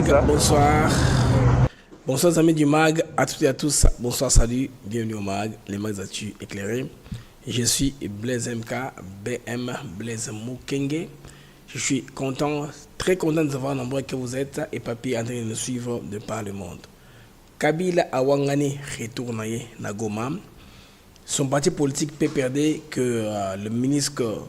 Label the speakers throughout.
Speaker 1: MAG, bonsoir. Bonsoir amis du MAG, à toutes et à tous. Bonsoir, salut, bienvenue au MAG, les MAG Actu éclairés. Je suis Blaise MK, BM, Blaise Mukenge. Je suis content, très content de savoir nombreux que vous êtes et papier en train de nous suivre de par le monde. Kabila Awangani retourne à Goma. Son parti politique PPRD que le ministre,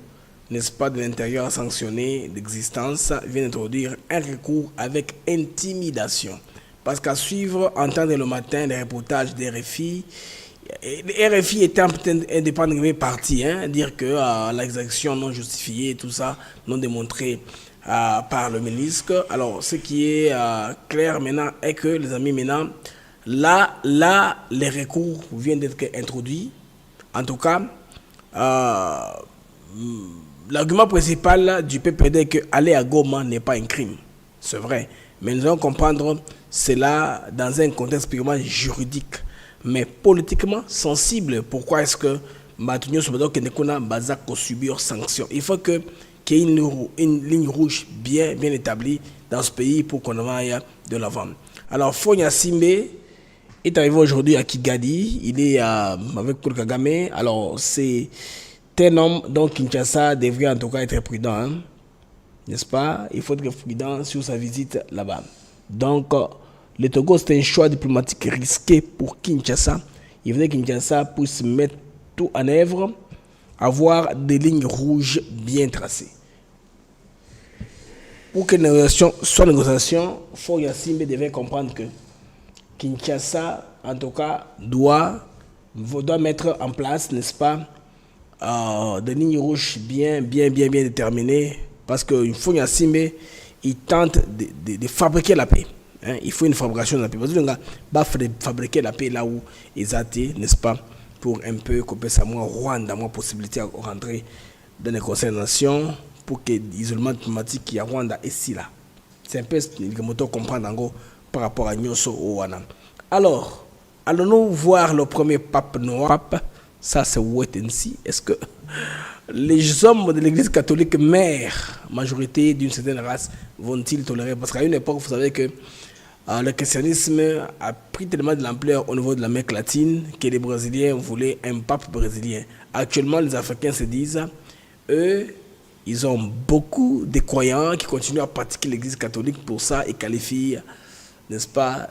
Speaker 1: n'est-ce pas, de l'Intérieur a sanctionné d'existence, vient d'introduire un recours avec intimidation. Parce qu'à suivre, entendre le matin les reportages des RFI, RFI était indépendamment parti, dire que l'exaction non justifiée, tout ça, non démontré par le ministre. Alors, ce qui est clair maintenant est que, les amis, maintenant, là, les recours viennent d'être introduits. En tout cas, l'argument principal du PPD est que aller à Goma n'est pas un crime. C'est vrai. Mais nous allons comprendre cela dans un contexte purement juridique, mais politiquement sensible. Pourquoi est-ce que Matunyo Soubado Kenekona Bazak subir sanctions? Il faut qu'il y ait une ligne rouge bien établie dans ce pays pour qu'on aille de l'avant. Alors, Fonya Simbe est arrivé aujourd'hui à Kigali. Il est avec Paul Kagame. Alors, c'est un homme dont Kinshasa devrait en tout cas être prudent. N'est-ce pas? Il faut être prudent sur sa visite là-bas. Donc, le Togo, c'est un choix diplomatique risqué pour Kinshasa. Il faudrait que Kinshasa puisse mettre tout en œuvre, avoir des lignes rouges bien tracées. Pour que la négociation soit négociation, Foya Simbe devait comprendre que Kinshasa, en tout cas, doit mettre en place, n'est-ce pas, des lignes rouges bien déterminées. Parce que Foya Simbe, il tente de fabriquer la paix. Il faut une fabrication de la paix. Parce que va fabriquer la paix là où ils étaient, n'est-ce pas, pour un peu couper ça, moi, Rwanda, moi, possibilité de rentrer dans les conseils des nations pour que l'isolement diplomatique qui y a Rwanda ici là. C'est un peu ce que nous comprendre en gros par rapport à Nyoso Owana. Alors, allons-nous voir le premier pape noir? Pape, ça c'est wait and see. Est-ce que les hommes de l'église catholique mère, majorité d'une certaine race, vont-ils tolérer? Parce qu'à une époque, vous savez que le christianisme a pris tellement de l'ampleur au niveau de l'Amérique latine que les Brésiliens voulaient un pape brésilien. Actuellement, les Africains se disent, eux, ils ont beaucoup de croyants qui continuent à pratiquer l'église catholique. Pour ça, ils qualifient, n'est-ce pas,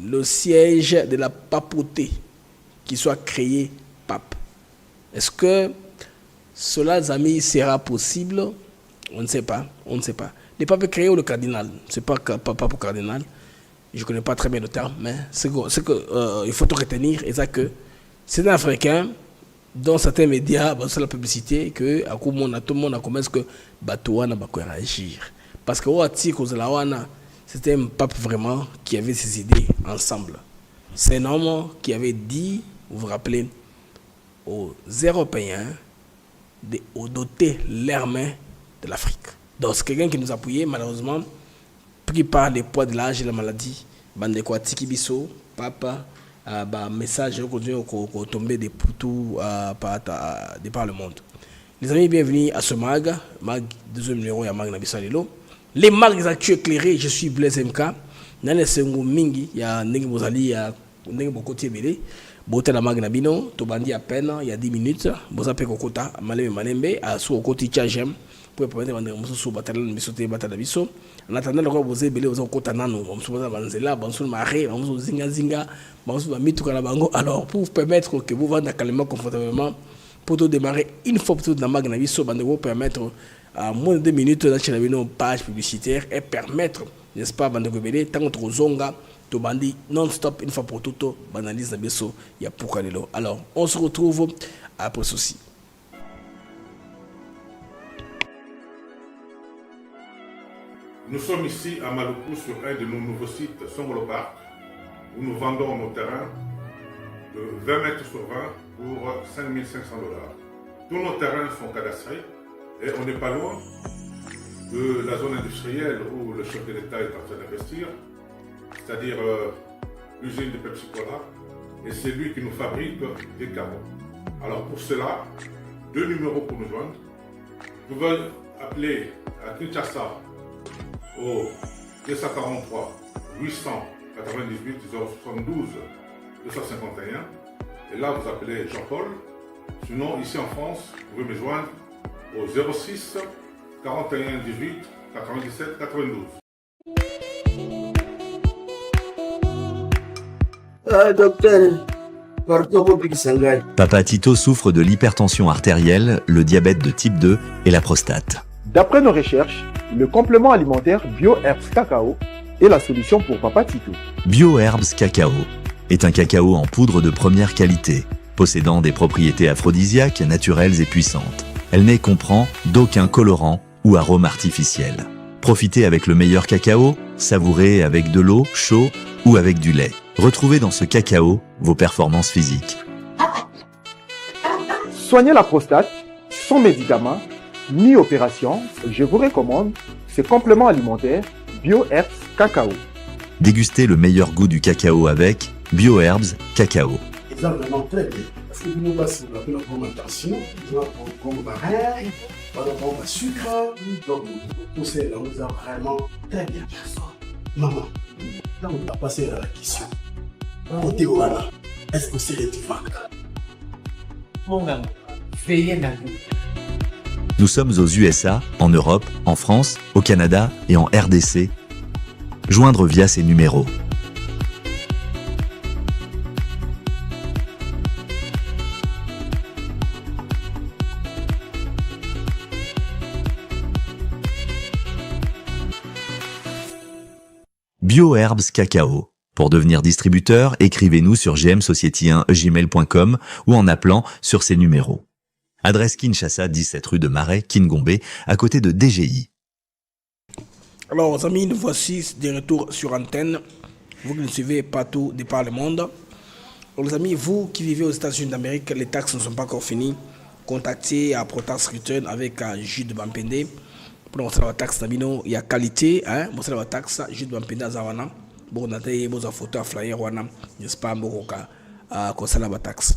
Speaker 1: le siège de la papauté qui soit créé pape. Est-ce que cela, les amis, sera possible? On ne sait pas. On ne sait pas. Le pape créé ou le cardinal? C'est pas pape ou cardinal. Je ne connais pas très bien le terme, mais c'est que il faut tout retenir. Et ça que c'est un Africain dont certains médias, c'est la publicité, que à tout le monde a commencé que Batouana va réagir. Parce que c'était un pape vraiment qui avait ses idées ensemble. C'est un homme qui avait dit, vous vous rappelez, aux Européens de doter leurs mains de l'Afrique. Donc c'est quelqu'un qui nous a appuyé, malheureusement, pris par les poids de l'âge et la maladie. Bandeko Tiki Biso, papa, message continue à tomber des poutous de par le monde. Les amis, bienvenue à ce MAG, deuxième numéro à MAG Nabisalilo. Les MAG Actu éclairés, je suis Blaise MK. Dans les Sengo Mingi, il y a Nengi Mozali, il y a Nengi Bokoti Ebele. Bote la mag nabino, to bandi à peine, il y a 10 minutes. Bosa pe kokota, maleme manembe, à sous okoti tchajem, pour permettre de nous sous batalan bisoté batalabiso. En attendant, le roi bosé belé aux okota nano, on se basa banzela, bansul maré, on se zinga, bansul mitu kalabango. Alors, pour vous permettre que vous vendez calmement, confortablement, pour tout démarrer une fois pour toute la mag nabiso, bande vous permettre à moins de 2 minutes d'acheter une page publicitaire et permettre, n'est-ce pas, bande belé, tant que zonga. Tobandi non-stop une fois pour toutes, banalise la besso, il y a pour Kalelo. Alors, on se retrouve après ceci.
Speaker 2: Nous sommes ici à Maluku sur un de nos nouveaux sites, Songolo Park, où nous vendons nos terrains de 20 mètres sur 20 pour 5 500 $. Tous nos terrains sont cadastrés et on n'est pas loin de la zone industrielle où le chef de l'État est en train d'investir, c'est-à-dire l'usine de Pepsi Cola, et c'est lui qui nous fabrique des carreaux. Alors pour cela, 2 numéros pour nous joindre. Vous pouvez appeler à Kinshasa au 243 898 072 251. Et là, vous appelez Jean-Paul. Sinon, ici en France, vous pouvez me joindre au 06 41 18 97 92.
Speaker 3: Docteur, pardon,
Speaker 4: Papa Tito souffre de l'hypertension artérielle, le diabète de type 2 et la prostate.
Speaker 5: D'après nos recherches, le complément alimentaire BioHerbs Cacao est la solution pour Papa Tito.
Speaker 4: BioHerbs Cacao est un cacao en poudre de première qualité, possédant des propriétés aphrodisiaques, naturelles et puissantes. Elle ne comprend d'aucun colorant ou arôme artificiel. Profitez avec le meilleur cacao, savourez avec de l'eau, chaud ou avec du lait. Retrouvez dans ce cacao vos performances physiques.
Speaker 5: Soignez la prostate sans médicaments ni opération. Je vous recommande ce complément alimentaire BioHerbs Cacao.
Speaker 4: Dégustez le meilleur goût du cacao avec BioHerbs Cacao.
Speaker 3: C'est vraiment très bien. Parce que nous passons la bonne alimentation, nous avons comme barrière, nous avons le sucre, donc tout ça, là, nous avons vraiment très bien. Maman, là, on va passer à la question. Côté Ouana, est-ce que c'est réticent?
Speaker 6: Mon amour, veillez dans nous.
Speaker 4: Nous sommes aux USA, en Europe, en France, au Canada et en RDC. Joindre via ces numéros. BioHerbs Cacao. Pour devenir distributeur, écrivez-nous sur gmsociety1gmail.com ou en appelant sur ces numéros. Adresse Kinshasa, 17 rue de Marais, Kingombe, à côté de DGI.
Speaker 1: Alors, les amis, nous voici de retour sur antenne. Vous qui nous suivez partout de par le monde. Alors, les amis, vous qui vivez aux États-Unis d'Amérique, les taxes ne sont pas encore finies. Contactez à Protax Return avec Jude Bampende. Pour nous la taxe, il y a qualité. Vous savez la taxe, Jude Bampende à Zawana. Bon, on a des photos à flyer, n'est-ce pas, concernant la taxe.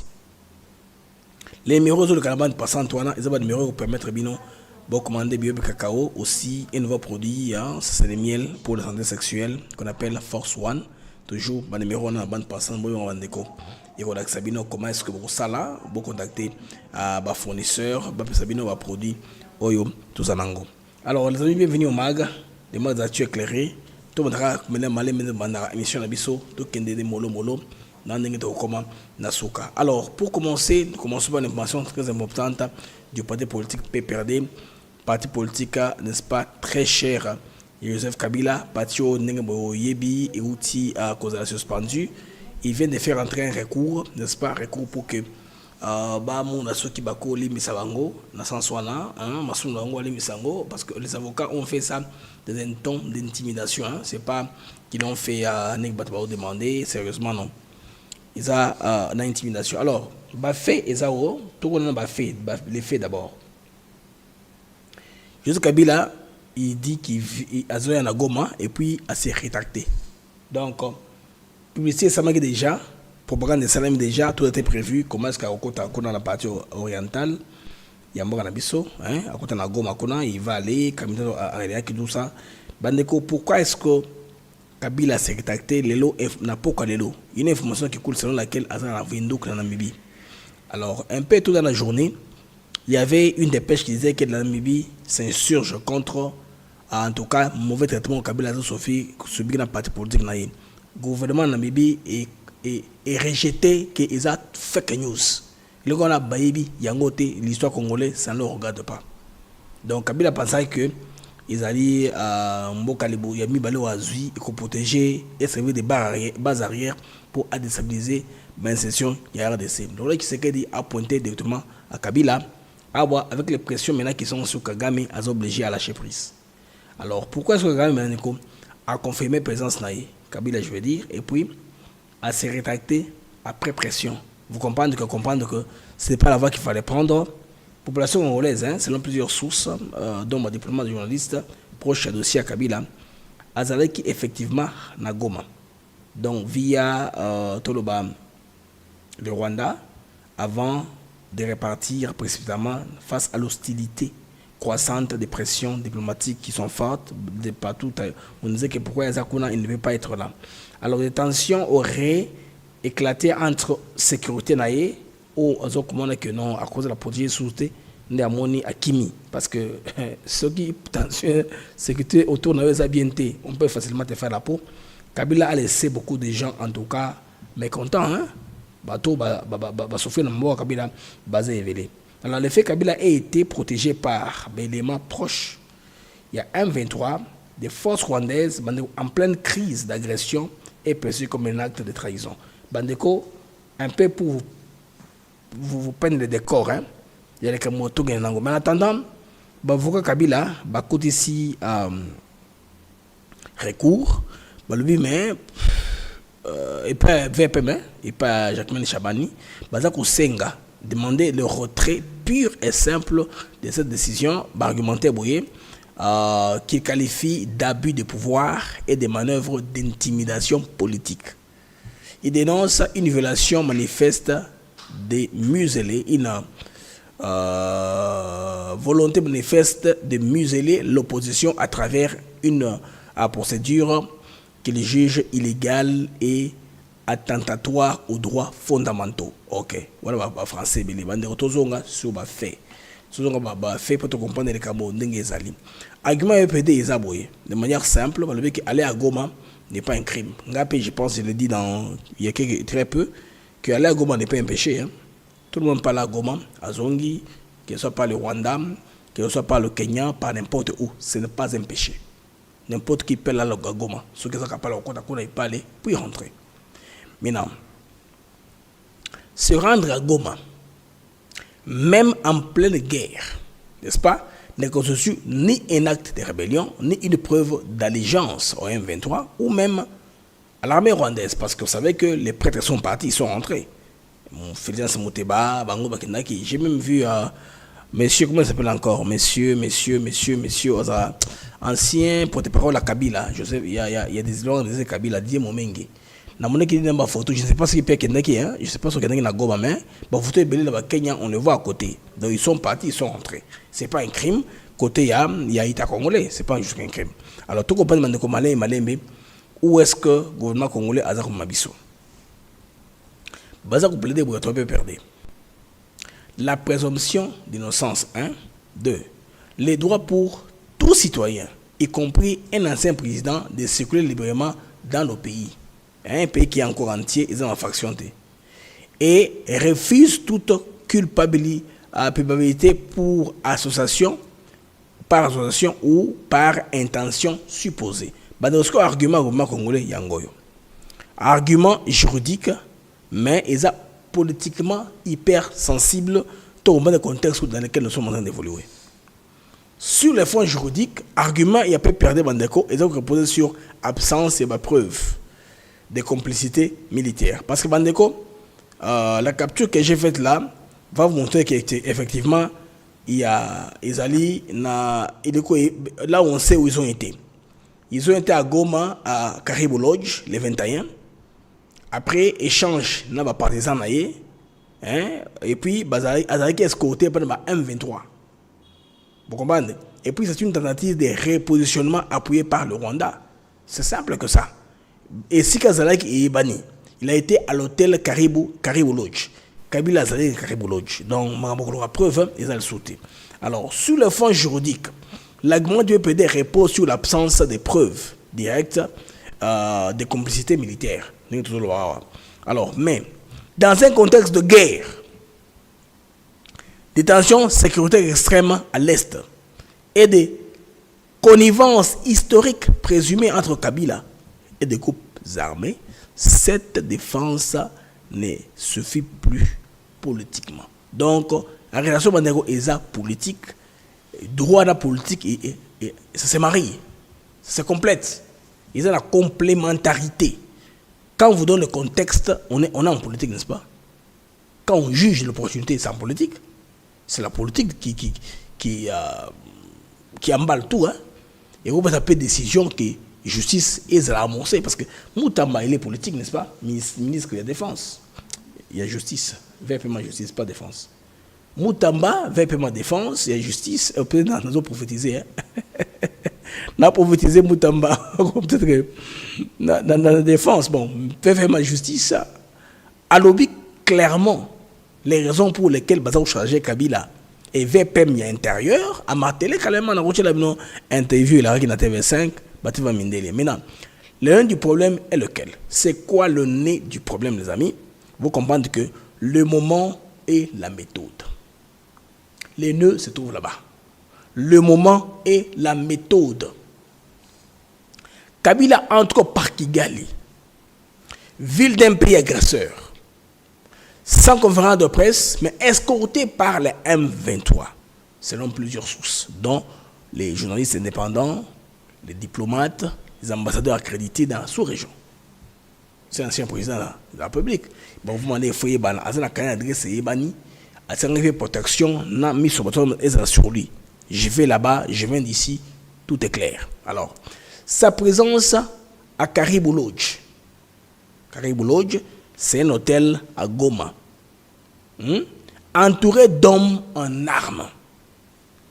Speaker 1: Les numéros de Canaban passant, ils ont des numéros qui permettent de commander bio cacao, aussi un nouveau produit, c'est le miel pour la santé sexuelle qu'on appelle Force One. Toujours, le numéro de la bande passante, on va déco. Et on a Sabino, comment est-ce que vous ça vous contacter à fournisseur, Sabino va produit Oyo, tout ça. Alors, les amis, bienvenue au MAG, les MAG d'actu éclairés. Tout le monde maintenant malé maintenant émission la biso tout kende de molo nan ngi to comment nasuka. Alors pour commencer, nous commençons par une information très importante du parti politique PPRD, parti politique n'est-ce pas très cher Joseph Kabila, parti Nengo Yebi et outil à cause de la suspendue. Il vient de faire entrer un recours, n'est-ce pas, recours pour que mon asoki bako li misabango na sanswana masuna ngo li misango parce que les avocats ont fait ça dans un ton d'intimidation, c'est pas qu'ils l'ont fait à nek batba demander sérieusement, non, ils ont une intimidation. Alors ba fait ezao tout on ba fait les faits d'abord. Joseph Kabila il dit qu'il a zoé na Goma et puis a s'est rétracté. Donc publicité ça m'a déjà propagande de Salem déjà, tout était prévu. Comment est-ce qu'à dans la partie orientale, il y a un Nabiso, à côté de la Goma, il va aller, Kamito a tout ça. Bandeko, pourquoi est-ce que Kabila s'est rétracté, l'élo n'a pas qu'à l'élo? Il y a une information qui coule selon laquelle Azan a vu dans la Namibie. Alors, un peu tout dans la journée, il y avait une dépêche qui disait que la Namibie s'insurge contre, en tout cas, mauvais traitement Kabila Sophie subit dans la partie politique. Le gouvernement de Namibie est rejeté qu'ils ont fake news. Le gars a baïbi, yangote, l'histoire congolaise, ça ne le regarde pas. Donc Kabila pensait que ils allaient à Mbokalibo, il y a mis balé au Azui, il faut protéger et servir des bases arrière pour déstabiliser l'insertion de la RDC. Donc là, qui s'est dit a pointé directement à Kabila, avec les pressions maintenant qui sont sur Kagame, a obligé à lâcher prise. Alors pourquoi est-ce que Kagame a confirmé présence naïe, Kabila je veux dire, et puis à se rétracter après pression. Vous comprenez que ce n'est pas la voie qu'il fallait prendre. Population congolaise, selon plusieurs sources, dont ma diplôme de journaliste, proche dossier à Kabila, Azalé qui effectivement na Goma. Donc via Toloba, le Rwanda, avant de repartir précipitamment face à l'hostilité croissante, des pressions diplomatiques qui sont fortes de partout. On disait que pourquoi Yazakuna il ne veut pas être là. Alors des tensions auraient éclaté entre sécurité naïe ou que non à cause de la protéger sous-té Ndamoni à Kimi parce que ceux qui tension sécurité autour de la BNT, on peut facilement te faire la peau. Kabila a laissé beaucoup de gens en tout cas mécontents, hein. Bateau va souffrir dans le mort Kabila basé éveillé. Alors le fait que Kabila ait été protégé par des éléments proches, il y a M23, des forces rwandaises en pleine crise d'agression et perçu comme un acte de trahison. Bandeko, un peu pour vous peindre le décor, hein. Il y a les Kamoto Genango. Mais en attendant, Bavoka Kabila, Bakot ici recours, lui mais et pas VPM, et pas Jacqueline Chabani, Bazako Senga demander le retrait pur et simple de cette décision, argumentaire Boye, qu'il qualifie d'abus de pouvoir et de manœuvres d'intimidation politique. Il dénonce une violation manifeste des muselés, une volonté manifeste de museler l'opposition à travers une procédure qu'il juge illégale et attentatoire aux droits fondamentaux. Ok, voilà le français, mais les bandes de sur ma fait. Fait pour te comprendre les camos d'Engezali. Argument EPD est aboyé. De manière simple, le fait qu'aller à Goma n'est pas un crime. Je pense, je l'ai dit il y a très peu, qu'aller à Goma n'est pas un péché. Hein. Tout le monde parle à Goma, à Zongi, que ce soit pas le Rwanda, que ce soit pas le Kenya, pas n'importe où. Ce n'est pas un péché. N'importe qui peut aller à Goma. Ceux qui sont capables de parler, puis rentrer. Maintenant, se rendre à Goma, même en pleine guerre, n'est-ce pas, ne constitue ni un acte de rébellion, ni une preuve d'allégeance au M23, ou même à l'armée rwandaise, parce que vous savez que les prêtres sont partis, ils sont rentrés. Félix Mouteba, Bango Bakinaki, j'ai même vu monsieur, comment il s'appelle encore, monsieur, ancien porte-parole à Kabila, je sais, il y a des gens qui disent Kabila, Dieu Momenge. Na mon équipe n'a photo, je ne sais pas ce qu'il peut Kendaki, hein, je ne sais pas ce qu'il y a dans Goma, mais la photo est belle là-bas, Kenya, on le voit à côté. Donc ils sont partis, ils sont rentrés. Ce n'est pas un crime. Côté il y a Ita Congolais, ce n'est pas juste un crime. Alors tout comprendre de Malé et Malembe, où est-ce que le gouvernement congolais a Zakou Mabiso? Baza vous plaidez pour être un peu perdu. La présomption d'innocence, 1. 2. Les droits pour tout citoyen, y compris un ancien président, de circuler librement dans le pays. Un pays qui est encore entier, ils ont en faction. Et refuse toute culpabilité pour association, par association ou par intention supposée. Donc, argument au congolais, yangoyo. Argument juridique, mais ils sont politiquement hyper sensibles dans le contexte dans lequel nous sommes en train d'évoluer. Sur les fonds juridiques, argument, il y a peu perdu Bandeko, ils ont reposé sur absence et preuve de complicité militaire. Parce que Bandeko, la capture que j'ai faite là, va vous montrer qu'effectivement, il y a Ezali, là où on sait où ils ont été. Ils ont été à Goma, à Caribou Lodge, les 21. Après, échange, là, les partisans, hein, et puis, Azali qui est escorté par le M23. Vous comprenez? Et puis, c'est une tentative de repositionnement appuyée par le Rwanda. C'est simple que ça. Et si Kazalak est banni, il a été à l'hôtel Caribou Lodge. Kabila Azali Caribou Lodge. Donc, la preuve, ils ont le sauté. Alors, sur le fond juridique, l'argument du EPD repose sur l'absence de preuves directes de complicité militaire. Alors, mais, dans un contexte de guerre, des tensions sécuritaires extrêmes à l'Est et des connivences historiques présumées entre Kabila et des groupes armés, cette défense ne suffit plus politiquement. Donc, la relation Bandeko est politique, droit à la politique, et ça se marie, ça se complète. Ils ont la complémentarité. Quand on vous donne le contexte, on est en politique, n'est-ce pas? Quand on juge l'opportunité, c'est en politique. C'est la politique qui emballe tout. Hein? Et vous avez une décision que justice est amorcée. Parce que Moutamba, il est politique, n'est-ce pas? Ministre de la Défense. Il y a justice. Véritablement justice, pas défense. Moutamba veut paiement défense et justice. Peut-être nous avons prophétisé. On a prophétisé Moutamba. Peut-être que dans la défense, bon, veut paiement justice. À l'objet, clairement, les raisons pour lesquelles Bazar chargé Kabila et VPM intérieur, à Martelé, carrément, on a reçu la interview, il a regardé la TV5, Bativa Mindele. Maintenant, le nœud du problème est lequel? C'est quoi le nez du problème, les amis? Vous comprenez que le moment et la méthode. Les nœuds se trouvent là-bas. Le moment et la méthode. Kabila entre par Kigali, ville d'un pays agresseur, sans conférence de presse, mais escorté par les M23, selon plusieurs sources, dont les journalistes indépendants, les diplomates, les ambassadeurs accrédités dans la sous-région. C'est l'ancien président de la République. Bon, vous m'en avez fait, protection, n'a mis sur lui. Je vais là-bas, je viens d'ici, tout est clair. Alors, sa présence à Caribou Lodge. Caribou Lodge, c'est un hôtel à Goma. Entouré d'hommes en armes.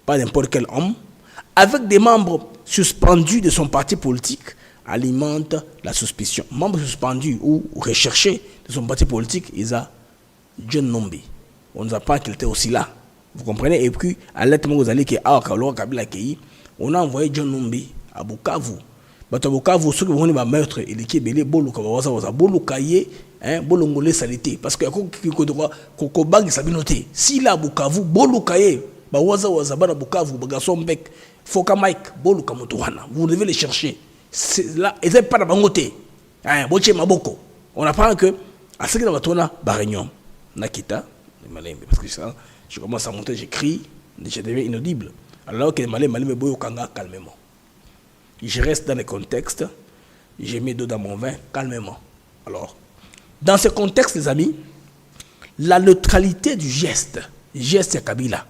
Speaker 1: Pas n'importe quel homme. Avec des membres suspendus de son parti politique, alimente la suspicion. Membres suspendus ou recherchés de son parti politique, il y a John Nombi. On ne sait pas qu'il était aussi là. Vous comprenez? Et puis, à l'état où vous allez, on a envoyé John Nombi à Bukavu. Mais à Bukavu, ceux qui vont venir meurtre, il est belé, bolo, kaye, bolongolé salité. Parce que Kokobag, ça noté. Si là, Bukavu, bolo kaye, bawaza wazabana Bukavu, bagason bek, foka Mike, bolo kamotowana. Vous devez les chercher. Là, ils n'ont pas de bangoté. On apprend que, à ce que nous avons Barignon, Nakita, parce que je commence à monter, j'écris, je deviens inaudible. Alors que les Malais me boyent calmement. Je reste dans le contexte, je mets d'eau dans mon vin calmement. Alors, dans ce contexte, les amis, la neutralité du geste Kabila,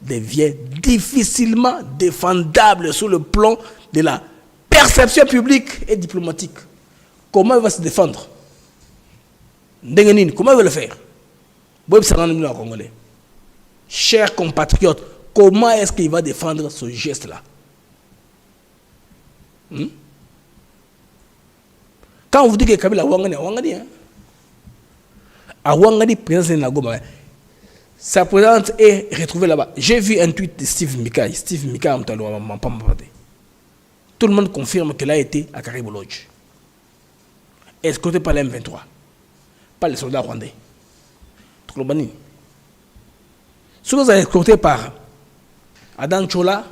Speaker 1: devient difficilement défendable sur le plan de la perception publique et diplomatique. Comment il va se défendre? Comment il va le faire? Congolais. Chers compatriotes, comment est-ce qu'il va défendre ce geste-là? Quand on vous dit que Kabila Wangani, à Wangani, président de la Goma, sa présence est retrouvée là-bas. J'ai vu un tweet de Steve Mika. Steve Mika, tout le monde confirme qu'il a été à Caribou Lodge. Escorté par les M23. Pas les soldats rwandais. Ce que vous avez escorté par Adan Chola,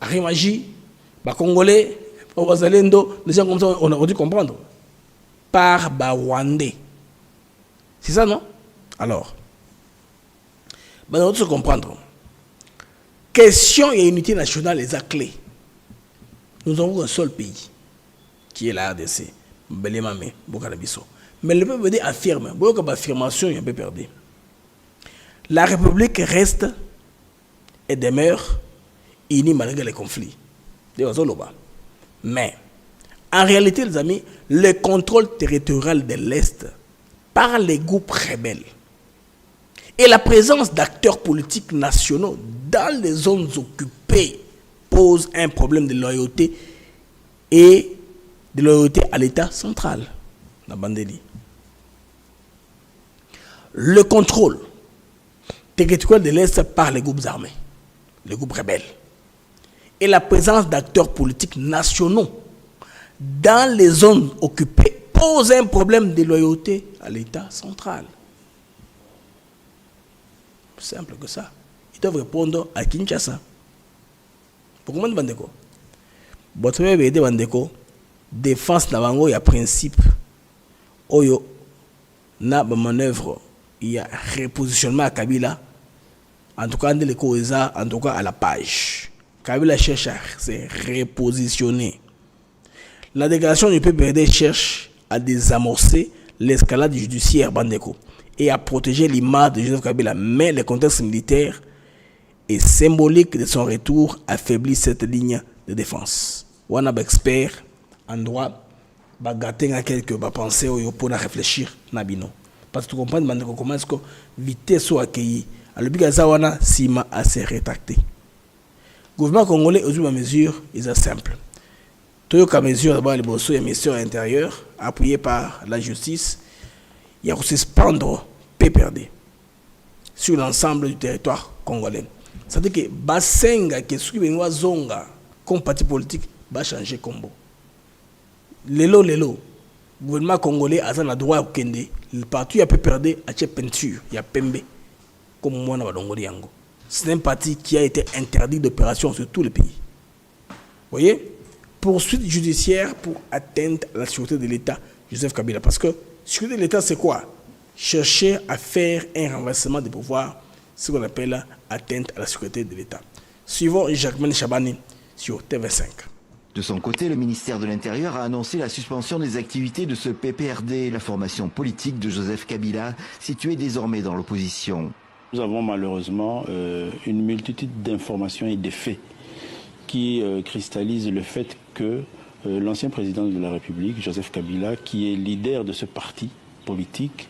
Speaker 1: Arimaji, Congolais, Wazalendo, les gens comme ça, on aurait dû comprendre. Par Rwandais. C'est ça, non? Alors, on doit se comprendre. Question et unité nationale, les clés. Nous avons un seul pays, qui est la RDC, Belemame, Bokanabiso. Mais le peuple affirme, beaucoup d'affirmations, il y a un peu perdu. La République reste et demeure unie malgré les conflits. Mais, en réalité, les amis, le contrôle territorial de l'Est par les groupes rebelles et la présence d'acteurs politiques nationaux dans les zones occupées pose un problème de loyauté et de loyauté à l'État central, la Bandeli. Le contrôle territorial de l'Est par les groupes armés, les groupes rebelles, et la présence d'acteurs politiques nationaux dans les zones occupées pose un problème de loyauté à l'État central. Simple que ça. Ils doivent répondre à Kinshasa. Pourquoi Bandeko? Votre Bandeko, défense Nabango, il y a principe. Oyo, na manœuvre, il y a repositionnement à Kabila. En tout cas, en tout cas à la page. Kabila cherche à se repositionner. La déclaration du PPRD cherche à désamorcer l'escalade judiciaire Bandeko et à protéger l'image de Joseph Kabila. Mais le contexte militaire et symbolique de son retour affaiblit cette ligne de défense. On a un expert en droit, bagater à quelques pensées pour réfléchir nabino. Parce que tu comprends comment est-ce que vitesse soit accueillie le Bigazawana Sima a se rétracté. Le gouvernement congolais a une mesure, ils sont simple. Tout cas mesure d'abord les bossos et missions intérieures appuyées par la justice, il y a suspendre PPRD sur l'ensemble du territoire congolais. C'est-à-dire que Basenga qui est Benoît Zonga comme parti politique va changer combo. Lelo, le gouvernement congolais a le droit de kende. Le parti a PPRD a une peinture, il y a Pembe comme moi dans le Yango. C'est un parti qui a été interdit d'opération sur tout le pays. Vous voyez? Poursuite judiciaire pour atteindre à la sûreté de l'État, Joseph Kabila. Parce que sûreté de l'État, c'est quoi? Chercher à faire un renversement des pouvoirs, ce qu'on appelle atteinte à la sécurité de l'État. Suivons Jacqueline Chabani sur TV5.
Speaker 7: De son côté, le ministère de l'Intérieur a annoncé la suspension des activités de ce PPRD, la formation politique de Joseph Kabila, située désormais dans l'opposition.
Speaker 8: Nous avons malheureusement une multitude d'informations et de faits qui cristallisent le fait que l'ancien président de la République, Joseph Kabila, qui est leader de ce parti politique,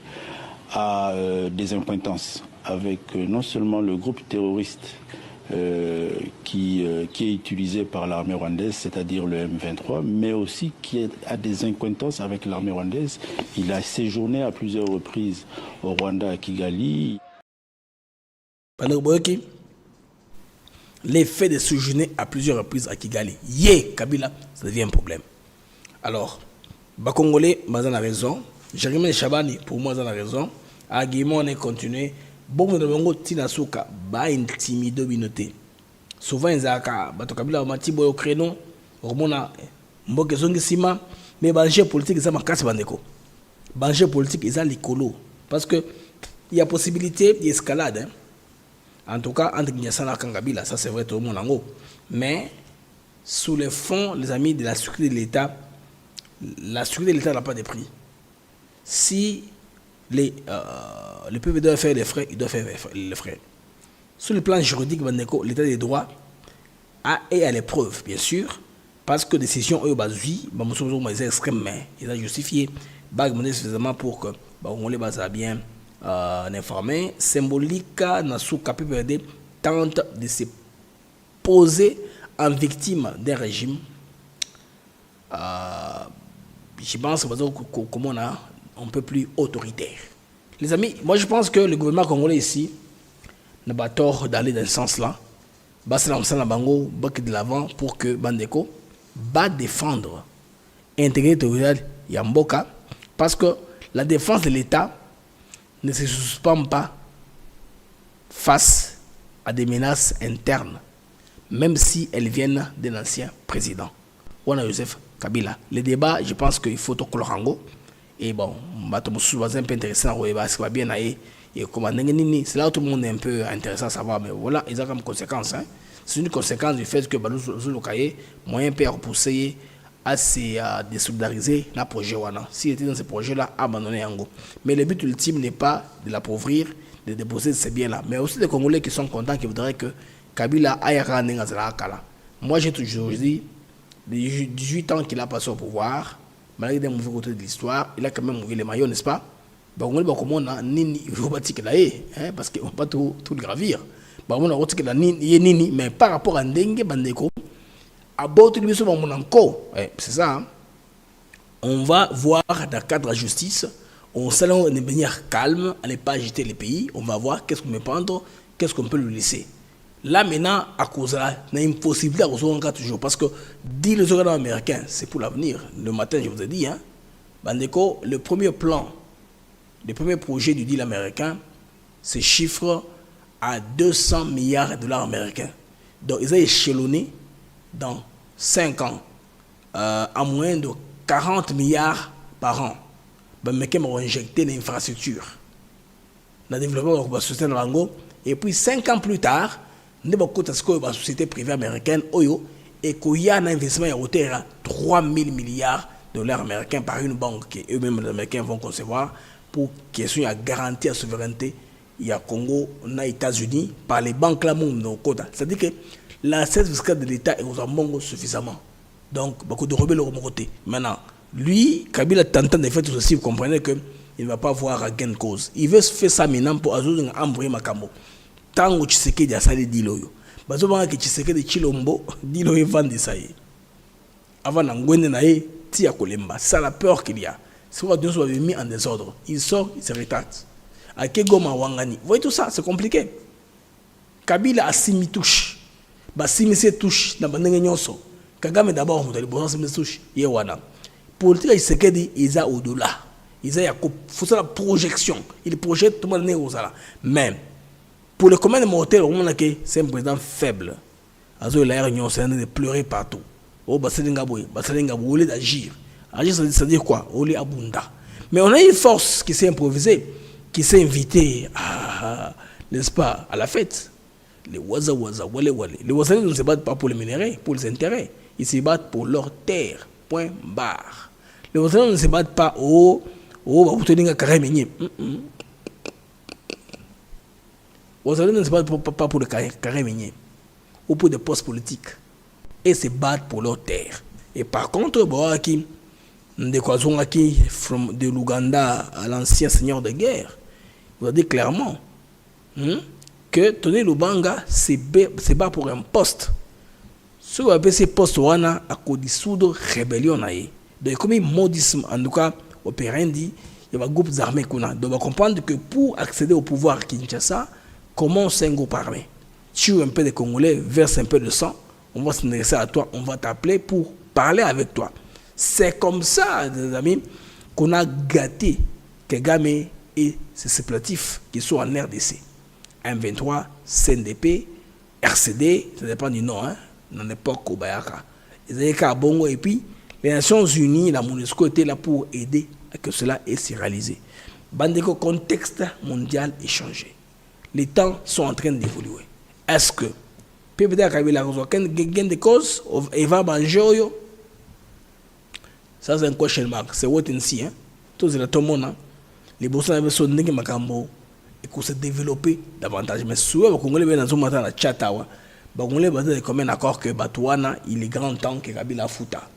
Speaker 8: a des accointances avec non seulement le groupe terroriste qui est utilisé par l'armée rwandaise, c'est-à-dire le M23, mais aussi qui a des accointances avec l'armée rwandaise. Il a séjourné à plusieurs reprises au Rwanda, à Kigali.
Speaker 1: Les faits de séjourner à plusieurs reprises à Kigali, Yé, Kabila, ça devient un problème. Alors, Congolais, Mazan a raison. Jérémy Chabani, pour moi, Mazan a raison. Aguimon, on est continué. Bon, de Bongo, Tinasuka, ba intimido binoté. Souvent, ils ont Kabila, Mati Boyo Crénon, Romona, Mboke Zongi Sima, mais Banjé politique, ils ont Makas Bandeko. Banjé politique, ils ont l'écolo. Parce que il y a possibilité d'escalade. Hein. En tout cas, entre Kinshasa et Kangabila, ça c'est vrai, tout le monde en haut. Mais, sous le fond, les amis de la sécurité de l'État, la sécurité de l'État n'a pas de prix. Si le peuple doit faire les frais, il doit faire les frais. Sur le plan juridique, l'État des droits est à l'épreuve, bien sûr, parce que les décisions sont extrêmement, ils ont justifié, suffisamment pour que on les base bien informé. Symbolique, Nasuka PPRD tente de se poser en victime d'un régime. Je pense qu'on a un peu plus autoritaire. Les amis, moi je pense que le gouvernement congolais ici n'a pas tort d'aller dans ce sens-là. C'est de l'avant pour que Bandeko va défendre l'intégrité territoriale Yamboka, parce que la défense de l'État ne se suspend pas face à des menaces internes, même si elles viennent de l'ancien président, Wana Joseph Kabila. Les débats, je pense qu'il faut au Colorango. Et bon, c'est un peu intéressant, parce que bien et c'est là où tout le monde est un peu intéressant à savoir, mais voilà, ils ont comme conséquence. Hein. C'est une conséquence du fait que Zulukaye, moyen peut repousser à se désolidariser le projet. S'il était dans ce projet-là, abandonné Yango. Mais le but ultime n'est pas de l'appauvrir, de déposer ces biens-là, mais aussi des Congolais qui sont contents, qui voudraient que Kabila aille à Kala. Moi, j'ai toujours dit, les 18 ans qu'il a passé au pouvoir, malgré des mauvais côtés de l'histoire, il a quand même mouillé les maillots, n'est-ce pas? Parce qu'on parce qu'on ne peut pas tout le gravir. Mais par rapport à Ndenge Bandeko, c'est ça. On va voir dans le cadre de la justice, on s'allait de manière calme, à ne pas agiter les pays, on va voir qu'est-ce qu'on peut prendre, qu'est-ce qu'on peut lui laisser. Là maintenant, à cause de la, il y a une possibilité à recevoir encore toujours, parce que dit les organes américains, c'est pour l'avenir. Le matin, je vous ai dit, hein, Bandeko, le premier plan, le premier projet du deal américain, se chiffre à 200 milliards de dollars américains. Donc, ils ont échelonné dans 5 ans à moins de 40 milliards par an. Ils ont injecté l'infrastructure, le développement de la société de l'Ango. Et puis 5 ans plus tard, nous avons la société privée américaine et qu'il y a un investissement à 3 000 milliards de dollars américains par une banque que eux-mêmes les Américains vont concevoir pour question à garantir la souveraineté. Il y a Congo, on a États-Unis, par les banques là, c'est-à-dire que l'assiette fiscale de l'État est aux suffisamment. Donc, beaucoup de rebelles au côté. Maintenant, lui, Kabila tentant de faire tout ceci, vous comprenez qu'il ne va pas voir à gain de cause. Il veut faire ça maintenant pour envoyer Makambo. tango Tshisekedi a sali dilo yo bazo banga ke Tshisekedi Chilombo dilo evandi ça y avant n'angwende na ye tia kolemba, c'est la peur qu'il y a. Si on va mis en désordre, il sort, il se rétracte. À Kegoma Wangani, vous voyez tout ça, c'est compliqué. Kabila a simi touche, ba simi se touche na bandenge nyonso. Kagame d'abord on doit les simi touche yewana. Politique Tshisekedi ils a au-delà. Ils a faut ça la projection. Il projette tout le monde aux là. Mais pour le commun mortel, on a que c'est un président faible. Azo la réunion c'est de pleurer partout. Oh basalinga boy au lieu d'agir. Agir ça veut dire quoi? Au lieu abunda. Mais on a une force qui s'est improvisée, qui s'est invitée à, n'est-ce pas, à la fête. Les waza wale. Les Ouazanais ne se battent pas pour les minéraux, pour les intérêts. Ils se battent pour leur terre. Point barre. Les Ouazanais ne se battent pas au Ouazanais carré. Ouazanais ne se battent pas pour le carré minier ou pour des postes politiques. Et se battent pour leur terre. Et par contre, de l'Ouganda à l'ancien seigneur de guerre, vous avez dit clairement que Tony Lubanga se bat pour un poste. Ce qu'on appelle ces postes à dissoudre rébellion. Donc, comme modisme, en tout cas, au Pérendi, il y a des groupes armés. Donc, on va comprendre que pour accéder au pouvoir Kinshasa, comment c'est un groupe armé? Tue un peu de Congolais, verse un peu de sang, on va s'intéresser à toi, on va t'appeler pour parler avec toi. C'est comme ça, les amis, qu'on a gâté Kagame et ses supplétifs qui sont en RDC. M23, CNDP, RCD, ça dépend du nom, dans l'époque au Bayaka. Ils avaient qu'à Bongo et puis les Nations Unies, la MONUSCO était là pour aider à que cela se réalisé. Bandeko, contexte mondial est changé. Les temps sont en train d'évoluer. Est-ce que PPD Kabila a gain de cause Eva Banjoyo? Ça c'est un question mark. C'est what in see. Tous les monde, les bourses avaient son nègre makambo et qu'on s'est développé davantage. Mais souvent, les Congolais viennent dans un matin à Tchatawa. Les Congolais ont comme un accord que Batouana, il est grand temps que Kabila fouta.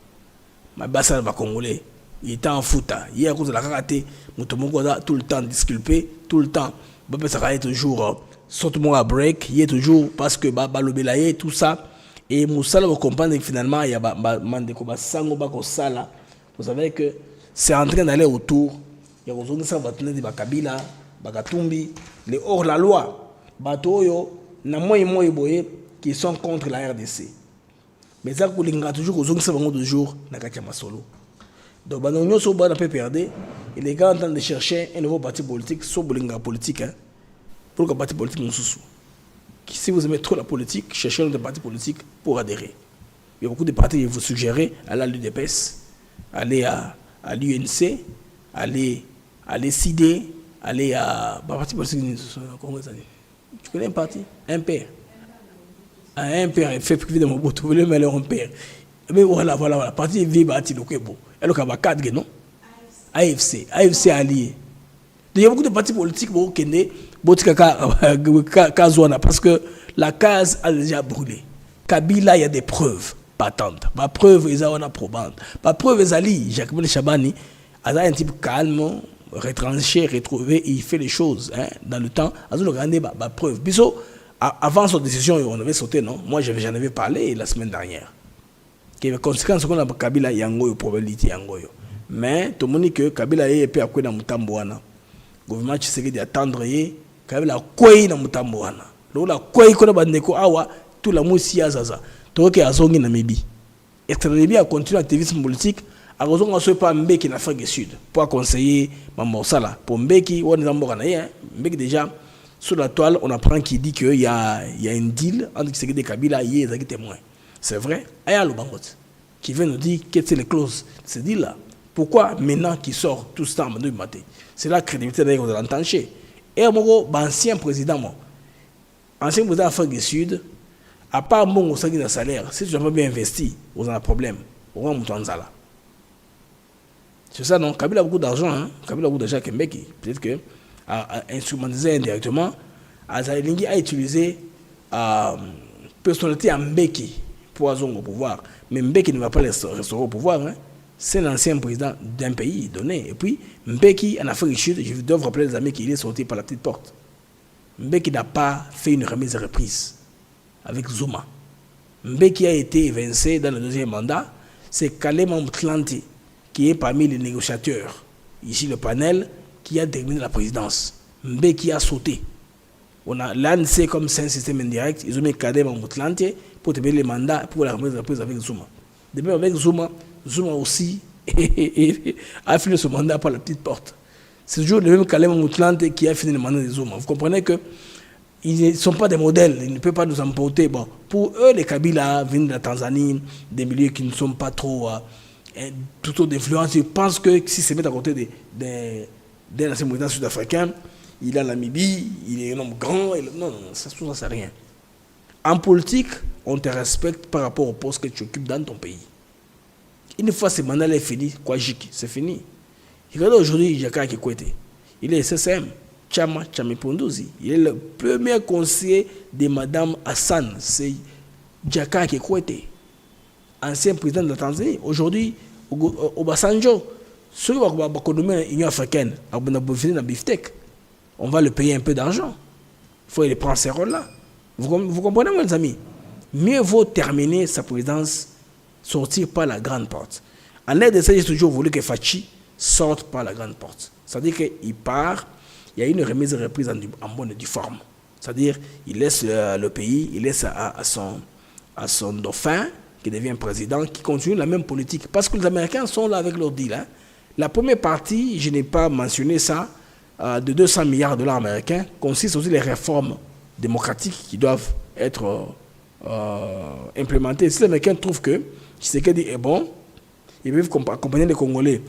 Speaker 1: Mais Bassa va Congolais, il était en fouta. Il y a cause de la karaté, Moutomoko tout le temps disculpé, tout le temps. Bapé ça est toujours saute-moi à break, il est toujours parce que Balobelaye, tout ça. Et Moussala va comprendre que finalement, il y a Mandeko Sango Bako Sala. Vous savez que c'est en train d'aller autour. Il y a des gens qui ont Bakabila, Bakatumbi, les hors-la-loi, Batoyo, qui sont contre la RDC. Mais ça, il y a toujours des gens qui sont Masolo. Donc, nous sommes en PPRD. Il est grand temps de chercher un nouveau parti politique, soit Bolinga politique, pour que le parti politique nous sous. Si vous aimez trop la politique, cherchez un parti politique pour adhérer. Il y a beaucoup de partis qui vous suggèrent aller à l'UDPS, aller à l'UNC, aller à l'ECD, aller à parti politique. Tu connais un parti? Un père. Un père, il fait privé de mon bout, vous voulez mettre un père. Mais voilà, parti vive à Tilokebo. Elle a 4 non? AFC allié. Il y a beaucoup de partis politiques parce que la case a déjà brûlé. Kabila, il y a des preuves patentes. Ma preuve, ils ont probante. Ma preuve, ils ont Jacques Chabani, un type calme, retranché, retrouvé, il fait les choses dans le temps. Ils ont regardé ma preuve. Biso, avant son décision, on avait sauté, non? Moi, j'en avais parlé la semaine dernière. Les conséquences qu'on a Kabila, il y a une probabilité. Mais tout le monde dit que Kabila est peu à quoi dans Mutamboana. Le gouvernement Tshisekedi attendre Kabila a quoi dans Mutamboana. Lola quoi qu'on a bandeko awa tout la moussi à Zaza. Tout que Azongi Namibi. Et Namibi a continué l'activisme politique. A raison qu'on soit pas Mbeki en Afrique du Sud pour conseiller Mamosala. Pour Mbeki, on est en Mbeki déjà sur la toile, on apprend qu'il dit qu'il y a un deal entre Tshisekedi et Kabila. Il y a des témoins. C'est vrai. Aya Lubangot qui vient nous dire quelles sont les clauses de ce deal là. Pourquoi maintenant qu'il sort tout ce temps de matin? C'est la crédibilité d'ailleurs de l'entendre. Et ancien président, ancien président d'Afrique du Sud, à part mon salaire, si tu n'as pas bien investi, vous avez un problème. Au c'est ça, non? Kabila a beaucoup d'argent, Kabila a beaucoup d'argent à Kembeki. Peut-être que à instrumentaliser indirectement, Azalingi a utilisé personnalité à Mbeki pour avoir au pouvoir. Mais Mbeki ne va pas restaurer au pouvoir. C'est l'ancien président d'un pays donné. Et puis, Mbeki, en Afrique du Sud, je dois vous rappeler les amis qu'il est sorti par la petite porte. Mbeki n'a pas fait une remise et reprise avec Zuma. Mbeki a été évincé dans le deuxième mandat. C'est Kalema Moutlanti qui est parmi les négociateurs, ici le panel, qui a terminé la présidence. Mbeki a sauté. On a l'ANC comme c'est un système indirect. Ils ont mis Kalema Moutlanti pour terminer les mandats pour la remise et reprise avec Zuma. Depuis avec Zuma aussi a fini ce mandat par la petite porte. C'est toujours le même Kalema Moutlanti qui a fini le mandat de Zuma. Vous comprenez que ils ne sont pas des modèles, ils ne peuvent pas nous emporter. Bon, pour eux, les Kabila viennent de la Tanzanie, des milieux qui ne sont pas trop plutôt d'influence. Ils pensent que si se mettent à côté d'un ancien président sud-africain, il a la Namibie, il est un homme grand. Non, ça c'est rien. En politique, on te respecte par rapport au poste que tu occupes dans ton pays. Une fois ce mandat est fini, c'est fini. Regardez aujourd'hui Jaka Kikwete. Il est SSM. Chama Pondozi. Il est le premier conseiller de Madame Hassan. C'est Jaka Kikwete, ancien président de la Tanzanie. Aujourd'hui, Obasanjo, ceux qui vont nommer l'Union africaine, on va le payer un peu d'argent. Il faut qu'il prenne ces rôles-là. Vous comprenez, mes amis? Mieux vaut terminer sa présidence, sortir par la grande porte. En aide de ça, j'ai toujours voulu que Fachi sorte par la grande porte. C'est-à-dire qu'il part. Il y a une remise et reprise en bonne et due forme. C'est-à-dire, il laisse le pays, il laisse à son dauphin, qui devient président, qui continue la même politique. Parce que les Américains sont là avec leur deal. Hein. La première partie, je n'ai pas mentionné ça, de 200 milliards de dollars américains, consiste aussi les réformes démocratiques qui doivent être implémentées. Si les Américains trouvent que Tshisekedi est bon, ils peuvent accompagner les Congolais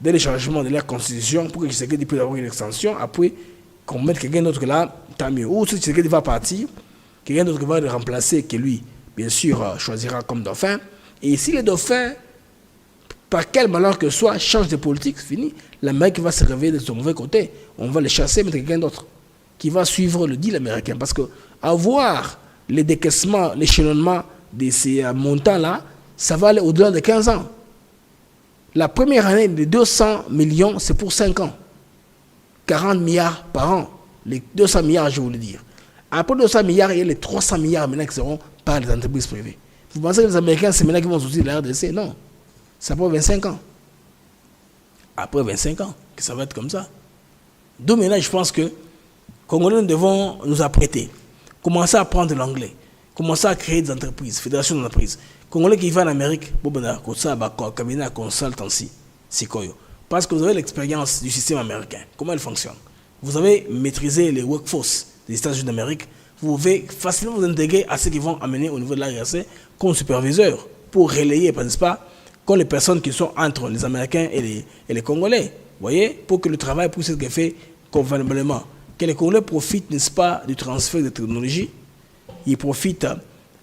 Speaker 1: dès le changement de leur constitution pour que Tshisekedi puisse avoir une extension, après qu'on mette quelqu'un d'autre là, tant mieux. Ou si Tshisekedi va partir, quelqu'un d'autre va le remplacer, que lui, bien sûr, choisira comme dauphin. Et si les dauphins, par quel malheur que soit, changent de politique, c'est fini. L'Amérique va se réveiller de son mauvais côté. On va le chasser, mettre quelqu'un d'autre qui va suivre le deal américain. Parce que avoir les décaissements, l'échelonnement de ces montants-là, ça va aller au-delà de 15 ans. La première année de 200 millions, c'est pour 5 ans. 40 milliards par an. Les 200 milliards, je voulais dire. Après 200 milliards, il y a les 300 milliards maintenant qui seront par les entreprises privées. Vous pensez que les Américains, c'est maintenant qu'ils vont sortir de la RDC? Non. C'est après 25 ans. Après 25 ans, que ça va être comme ça. Donc maintenant, je pense que Congolais, nous devons nous apprêter. Commencer à apprendre l'anglais. Commencer à créer des entreprises, fédérations d'entreprises. Congolais qui vivent en Amérique, cabinet consultancy, parce que vous avez l'expérience du système américain. Comment il fonctionne? Vous avez maîtrisé les workforce des États-Unis d'Amérique. Vous pouvez facilement vous intégrer à ceux qui vont amener au niveau de l'ARC comme superviseur pour relayer, n'est-ce pas, comme les personnes qui sont entre les Américains et les Congolais. Vous voyez, pour que le travail puisse être fait convenablement. Que les Congolais profitent, n'est-ce pas, du transfert de technologie. Ils profitent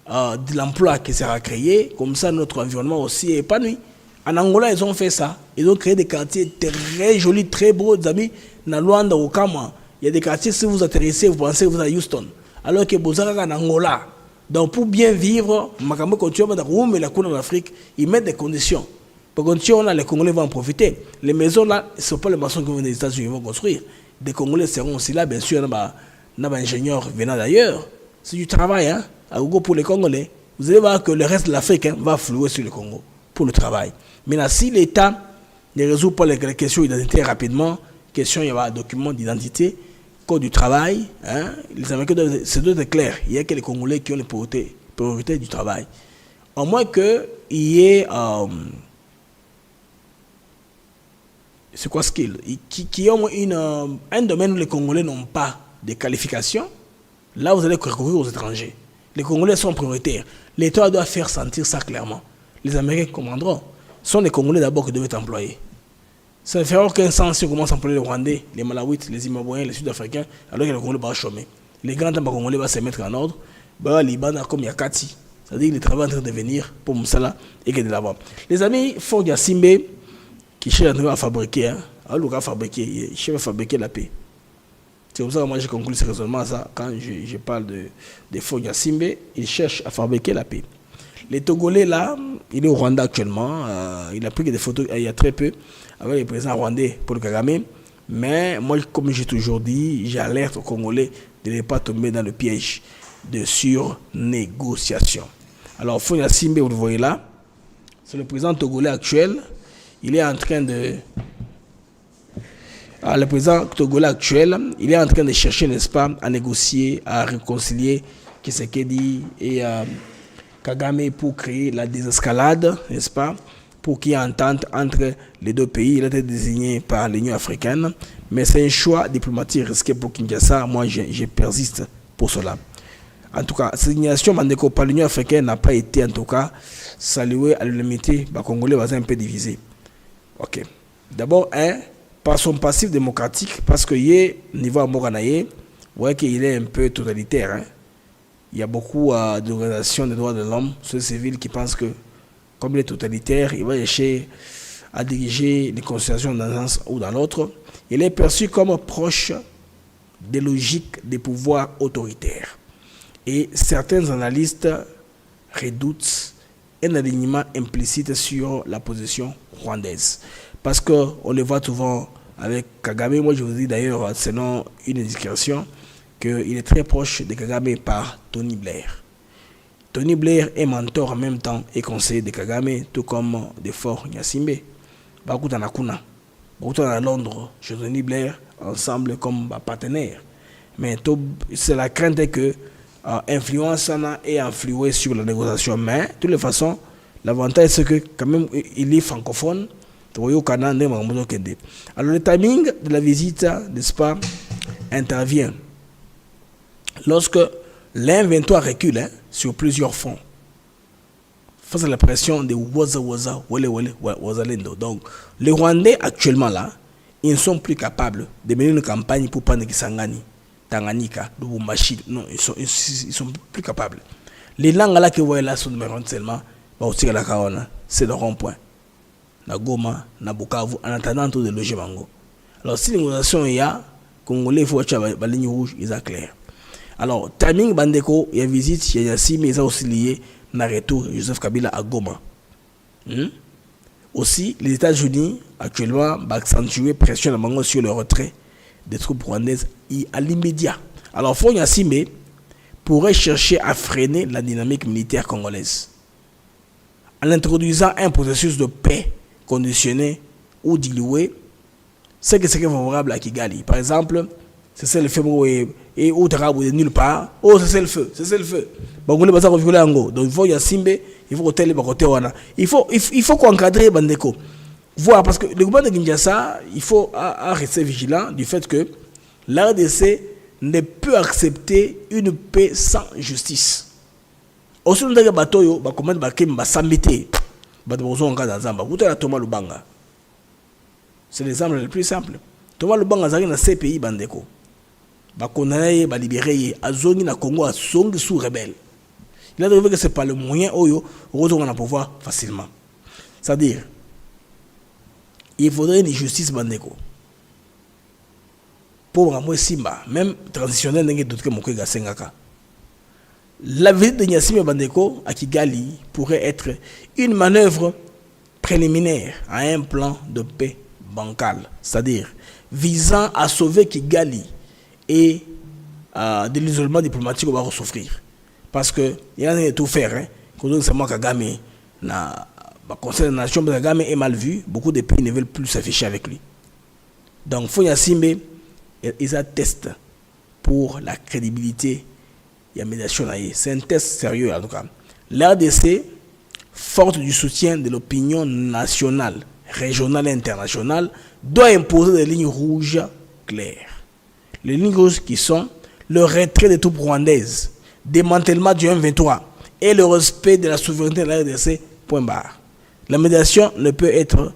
Speaker 1: de l'emploi qui sera créé, comme ça notre environnement aussi est épanoui. En Angola, ils ont fait ça. Ils ont créé des quartiers très jolis, très beaux, des amis. Dans Luanda, au Kama, il y a des quartiers, si vous atterrissez, vous pensez que vous êtes à Houston. Alors que vous êtes en Angola. Donc pour bien vivre, en Afrique, ils mettent des conditions. Pour continuer, les Congolais vont en profiter. Les maisons là, ce ne sont pas les maçons qui vont des États-Unis vont construire. Des Congolais seront aussi là, bien sûr, il y a des ingénieurs venant d'ailleurs. C'est du travail, hein, à Gogo pour les Congolais. Vous allez voir que le reste de l'Afrique va flouer sur le Congo pour le travail. Maintenant, si l'État ne résout pas les questions d'identité rapidement, il y a un document d'identité, code du travail, hein, les Américains c'est doit être clair. Il y a que les Congolais qui ont les priorités du travail. À moins qu'il y ait c'est quoi skill qui ont un domaine où les Congolais n'ont pas de qualification, là vous allez recourir aux étrangers. Les Congolais sont prioritaires. L'État doit faire sentir ça clairement. Les Américains commanderont. Ce sont les Congolais d'abord qui doivent être employés. Ça ne fait aucun sens si on commence à employer les Rwandais, les Malawites, les Zimbabwéens, les Sud-Africains, alors que les Congolais vont chômer. Les grands temps Congolais vont se mettre en ordre. Liban, comme Yakati. C'est-à-dire que les travaux sont en train de venir pour Moussala et que de là-bas. Les amis, Fort Yassimbe, qui cherche à fabriquer, il cherche à fabriquer la paix. C'est pour ça que moi j'ai conclu ce raisonnement ça, quand je parle de Fort Yassimbe, il cherche à fabriquer la paix. Les Togolais là, il est au Rwanda actuellement, il a pris des photos il y a très peu avec le président rwandais Paul Kagame, mais moi comme j'ai toujours dit, j'alerte aux Congolais, de ne pas tomber dans le piège de surnégociation. Alors, Fonya Simbe, vous le voyez là, c'est le président togolais actuel. Il est en train de... le président togolais actuel, il est en train de chercher, n'est-ce pas, à négocier, à réconcilier Tshisekedi et Kagame pour créer la désescalade, n'est-ce pas, pour qu'il y ait entente entre les deux pays. Il a été désigné par l'Union africaine, mais c'est un choix diplomatique risqué pour Kinshasa. Moi, je persiste pour cela. En tout cas, cette désignation par l'Union africaine n'a pas été, en tout cas, saluée à l'unanimité. Les Congolais vont un peu divisés. Ok. D'abord, par son passif démocratique, parce que niveau à Moranaye, vous voyez qu'il est un peu totalitaire. Il y a beaucoup d'organisations des droits de l'homme, ceux civils qui pensent que, comme il est totalitaire, il va chercher à diriger les constitutions dans un sens ou dans l'autre. Il est perçu comme proche des logiques des pouvoirs autoritaires. Et certains analystes redoutent un alignement implicite sur la position rwandaise. Parce qu'on le voit souvent avec Kagame. Moi, je vous dis d'ailleurs, selon une indication, qu'il est très proche de Kagame par Tony Blair. Tony Blair est mentor en même temps et conseiller de Kagame, tout comme de Fort Nyasimbe. Beaucoup dans la Kuna, beaucoup à Londres, chez Tony Blair, ensemble comme partenaires. Mais c'est la crainte que influence est influée sur la négociation. Mais de toutes les façons, l'avantage c'est que quand même il est francophone. Alors le timing de la visite, n'est-ce pas, intervient lorsque l'inventoire recule sur plusieurs fronts face à la pression de Wazalendo. Donc les Rwandais actuellement là, ils ne sont plus capables de mener une campagne pour prendre Kisangani, Tanganyika, Lubumbashi. Non, ils sont plus capables. Les langues là que vous voyez là sont numéro seulement, c'est le rond-point. Na Goma, na Bukavu, en attendant tout de loger Mango. Alors si l'innovation il y a, Congolais, il faut watcher la ligne rouge, ils sont clairs. Alors, timing Bandeko, il y a visite, il y a aussi, mais ils ont aussi lié na retour Joseph Kabila à Goma. Aussi, les États-Unis, actuellement, accentuent pression Mango sur le retrait des troupes rwandaises à l'immédiat. Alors, Fonya Simbe pourrait chercher à freiner la dynamique militaire congolaise en introduisant un processus de paix conditionné ou dilué, c'est que c'est favorable à Kigali. Par exemple, c'est le feu et où tu de nulle part. Oh, c'est le feu, c'est le feu. Donc il faut y Simbe, il faut côté il faut qu'encadrer Bandeko. Voir parce que le gouvernement de Kinshasa, il faut rester vigilant du fait que l'RDC ne peut accepter une paix sans justice. Aussi, nous avons batoyo, comment sambité. C'est l'exemple le plus simple. Thomas Lubanga zari na CPI bandeko. Ba konaye ba libéré azongi na Congo a songi sous rebelle. Il a trouvé que c'est pas le moyen oyo retourner à pouvoir facilement. C'est-à-dire il faudrait une justice bandeko. Pour moi Simba, même transitionnel n'engé d'autre que Mokwega Sengaka. La visite de Nyasimbe Bandeko à Kigali pourrait être une manœuvre préliminaire à un plan de paix bancal, c'est-à-dire visant à sauver Kigali et de l'isolement diplomatique qu'on va souffrir. Parce qu'il y en a tout faire. Quand c'est moi Kagame, le Conseil des Nations, Kagame est mal vu, beaucoup de pays ne veulent plus s'afficher avec lui. Donc, Fonya Simbe, ils attestent pour la crédibilité. Il y a médiation là. C'est un test sérieux en tout cas. L'RDC, forte du soutien de l'opinion nationale, régionale et internationale, doit imposer des lignes rouges claires. Les lignes rouges qui sont le retrait des troupes rwandaises, démantèlement du M23 et le respect de la souveraineté de la RDC, point barre. La médiation ne peut être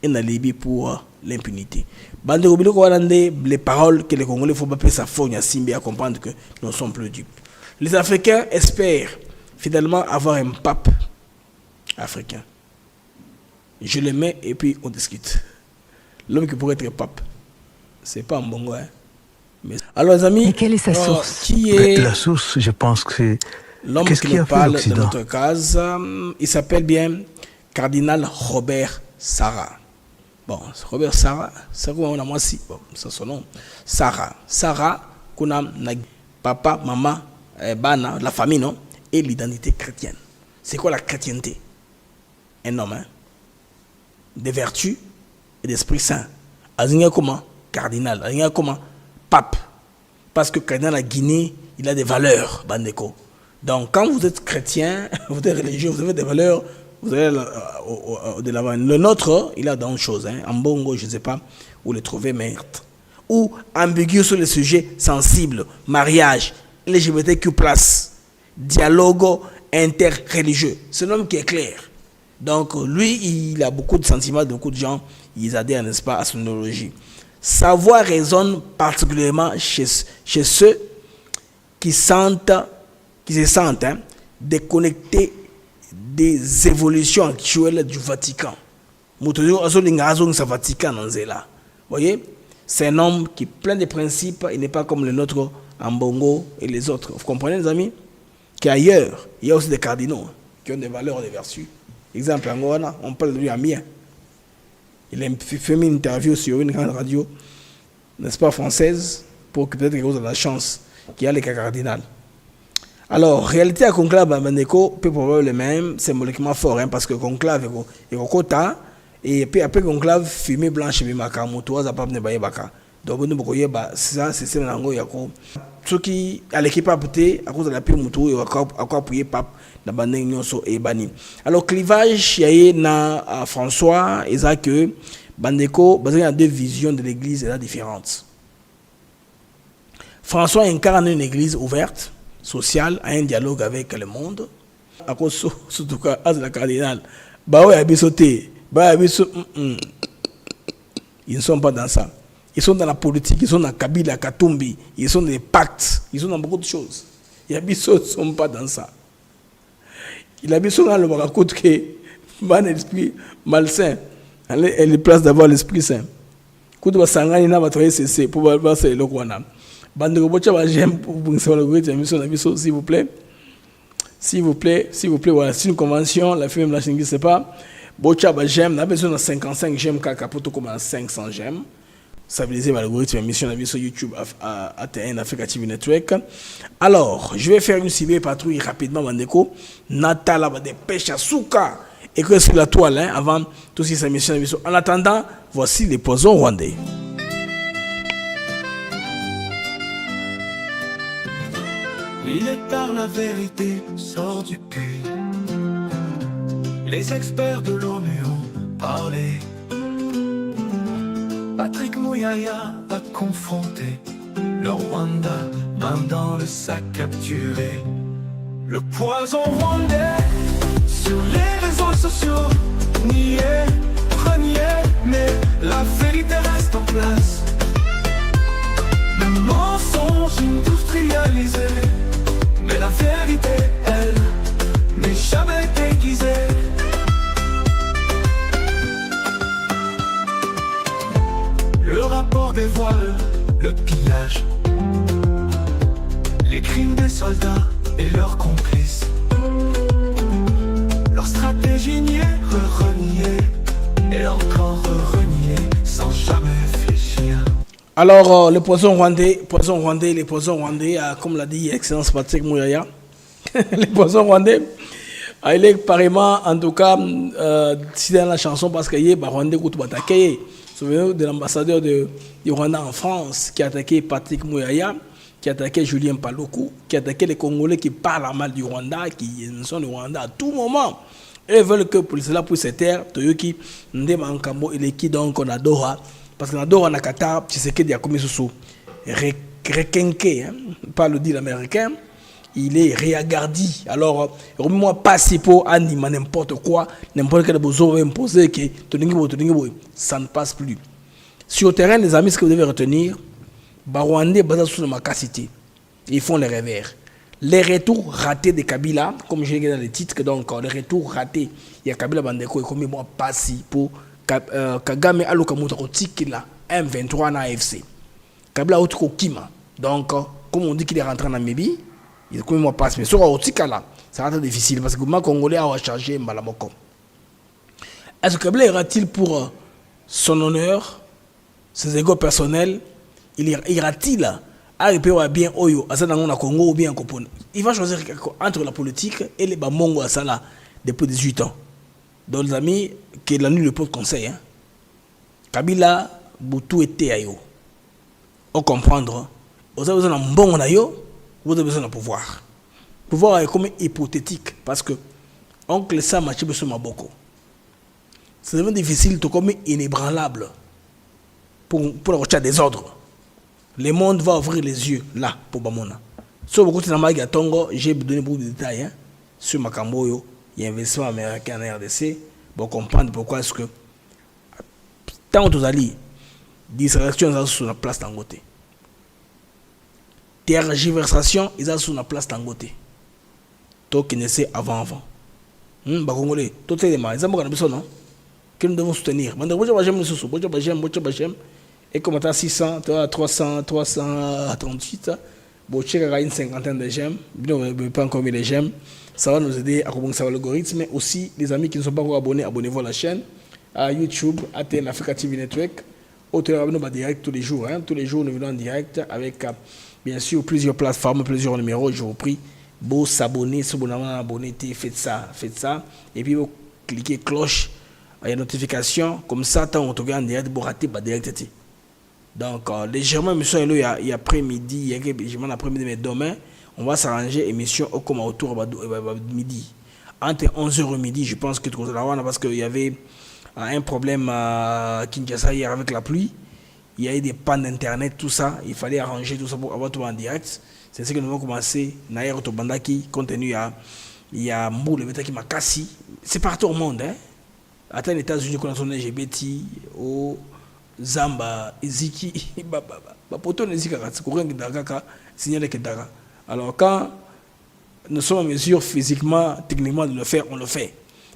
Speaker 1: un alibi pour l'impunité. Les paroles que les Congolais faut pas sa Fonya Simbe à comprendre que nous ne sommes plus dupes. Les Africains espèrent finalement avoir un pape africain. Je le mets et puis on discute. L'homme qui pourrait être pape, c'est pas un bongo. Mais... Alors les amis,
Speaker 9: mais quelle est sa source?
Speaker 1: Qui est
Speaker 10: la source? Je pense que c'est
Speaker 1: l'homme qui nous parle de notre case. Il s'appelle bien Cardinal Robert Sarah. Bon, Robert Sarah, c'est quoi on a moi si bon, c'est son nom. Sarah, Kuna papa, maman, bana, la famille, non? Et l'identité chrétienne. C'est quoi la chrétienté? Un homme, hein? Des vertus et d'Esprit Saint. Azingé comment? Cardinal. Azingé comment? Pape. Parce que cardinal à Guinée, il a des valeurs, Bandeko. Donc, quand vous êtes chrétien, vous êtes religieux, vous avez des valeurs, vous allez de l'avant. Le nôtre, il a d'autres choses. Hein. En Bongo, je ne sais pas où les trouver, mais... Ou ambigu sur les sujets sensibles, mariage, LGBTQ+, dialogue interreligieux. C'est un homme qui est clair. Donc, lui, il a beaucoup de sentiments, beaucoup de gens, ils adhèrent, n'est-ce pas, à son idéologie. Sa voix résonne particulièrement chez ceux qui se sentent déconnectés des évolutions actuelles du Vatican. Vous voyez, c'est un homme qui est plein de principes, il n'est pas comme le nôtre en Bongo et les autres. Vous comprenez, les amis? Qu'ailleurs, il y a aussi des cardinaux qui ont des valeurs et des vertus. Exemple, en Angola, on parle de lui à Mien. Il a fait une interview sur une grande radio, n'est-ce pas, française, pour que peut-être qu'il ait la chance qu'il y a les cas cardinal. Alors, réalité à conclave, Bandeko peut probablement le même, symboliquement fort, hein, parce que conclave est au quota, et puis après conclave, fumée blanche, et maka, motoise, à pas ne baye baka. Donc, nous voyons, ça, c'est un ango, yako. Ceux qui, à l'équipe à péter, à cause de la pire moutou, et à quoi appuyer pape, dans bandé nyonso et bani. Alors, clivage, il y a François, et ça que, Bandeko, il y a deux visions de l'église là, différentes. François incarne une église ouverte, sociale, à un dialogue avec le monde. À cause, surtout cas, à la cardinale, ils ne sont pas dans ça. Ils sont dans la politique, ils sont dans Kabila, Katumbi, ils sont dans les pactes, ils sont dans beaucoup de choses. Il y a des choses qui ne sont pas dans ça. Il a besoin dans le raconte que un esprit malsain, elle place d'avoir l'Esprit Saint. Quand on va s'engager dans votre SCC pour voir c'est le Rwanda. Bande j'aime pour vous s'il vous plaît. S'il vous plaît, voilà, c'est une convention, la femme la chingue, c'est pas. Bocha j'aime, on a besoin de 55 j'aime, capote comme 500 j'aime. Stabiliser l'algorithme, émission sur YouTube, ATN, Africa TV Network. Alors, je vais faire une cible patrouille rapidement, Bandeko. Natala va des pêches à Souka. Et que sur la toile, hein, avant tout ce qui est émission. En attendant, voici les poisons rwandais.
Speaker 9: Il est tard, la vérité sort du puits. Les experts de l'ONU ont parlé. Patrick Mouyaya a confronté le Rwanda, main dans le sac capturé. Le poison rwandais sur les réseaux sociaux, nié, renié, mais la vérité reste en place. Le mensonge industrialisé, mais la vérité, elle, n'est jamais déguisée. Le rapport dévoile le pillage, les crimes des soldats et leurs complices. Leur stratégie niée, reniée, et encore reniée, sans jamais fléchir.
Speaker 1: Alors, les poissons rwandais, comme l'a dit Excellence Patrick Mouyaya, les poissons rwandais, il est pareillement, en tout cas, si dans la chanson, parce qu'il y a Rwandais qui ont attaqué. Souvenez-vous de l'ambassadeur du Rwanda en France qui a attaqué Patrick Mouyaya, qui a attaqué Julien Paluku, qui a attaqué les Congolais qui parlent mal du Rwanda, qui sont du Rwanda à tout moment. Et ils veulent que pour cela, pour ces terres, Toyoki, Ndema Nkambo, il est qui donc on adore. Parce qu'on adore en Qatar, c'est ce qu'il y a commis sous requinqué, pas le dit l'américain, il est réagardi. Alors, moi, pas si pour animer n'importe quoi, n'importe quel besoin imposé, que ça ne passe plus. Sur le terrain, les amis, ce que vous devez retenir, Rwandais, basé sur ma capacité, ils font les revers. Les retours ratés de Kabila, comme j'ai dit dans les titres, donc les retours ratés, il y a Kabila Bandeko et comme moi, pas si pour Kagame Alukamuta Tikila M23 na AFC. Kabila Otiko Kima. Donc, comme on dit qu'il est rentré en Namibie, il comme moi passe. Mais sur Otikala, ça va être difficile parce que le Congolais a chargé Mbalamoko. Est-ce que Kabila ira-t-il pour son honneur, ses égos personnels, ira-t-il bien Oyo, Azanango na Congo ou bien Kopon. Il va choisir entre la politique et les Bamongo à Sala depuis 18 ans. Donc les amis, que la nuit le pot conseil. Hein. Kabila, Boutou était à yo. On comprendre. Vous avez besoin d'un bon yo, vous avez besoin d'un pouvoir. Le pouvoir est comme hypothétique parce que oncle ça m'a besoin de Maboko. C'est vraiment difficile, tout comme inébranlable pour le recherche des ordres. Le monde va ouvrir les yeux là pour Bamona. Sur beaucoup de Namaga Tongo, j'ai donné beaucoup de détails hein, sur Makamboyo, il y a un investissement américain en RDC pour comprendre pourquoi est-ce que tant que vous allez distraction sur la place d'Angote. Tergiversation, ils sont sur la place d'Angote. Toi qui ne sais avant. Bakongolais, tout est démarré. Ils ont besoin non que nous devons soutenir. Et comme tu as 600, tu as 300, 338, tu as une cinquantaine de j'aime, pas encore mis les j'aime. Ça va nous aider à commencer l'algorithme, mais aussi les amis qui ne sont pas encore abonnés, abonnez-vous à la chaîne, à YouTube, à TN Africa TV Network. Nous va direct tous les jours. Hein. Tous les jours, nous venons en direct avec, bien sûr, plusieurs plateformes, plusieurs numéros. Je vous prie, vous s'abonner, si vous n'avez pas abonné, faites ça. Et puis, vous cliquez cloche, il y a une notification, comme ça, quand on te regarde en direct, vous ratez pas direct. Donc, légèrement, émission, il y a après-midi, il y a légèrement après-midi, mais demain, on va s'arranger émission comme autour de midi. Entre 11h et midi, je pense que tu vas là parce qu'il y avait un problème à Kinshasa hier avec la pluie. Il y a eu des pannes d'internet, tout ça. Il fallait arranger tout ça pour avoir tout en direct. C'est ce que nous avons commencé. Naïr Tobandaki, contenu, il y a Mbou, le métal qui m'a cassé. C'est partout au monde. Hein. Attends, les États-Unis, qu'on a son LGBT, au Zamba, Eziki, Poto, Eziki, c'est courant qui Dakar, signalé que Dakar. Alors, quand nous sommes en mesure physiquement, techniquement de le faire, on le fait.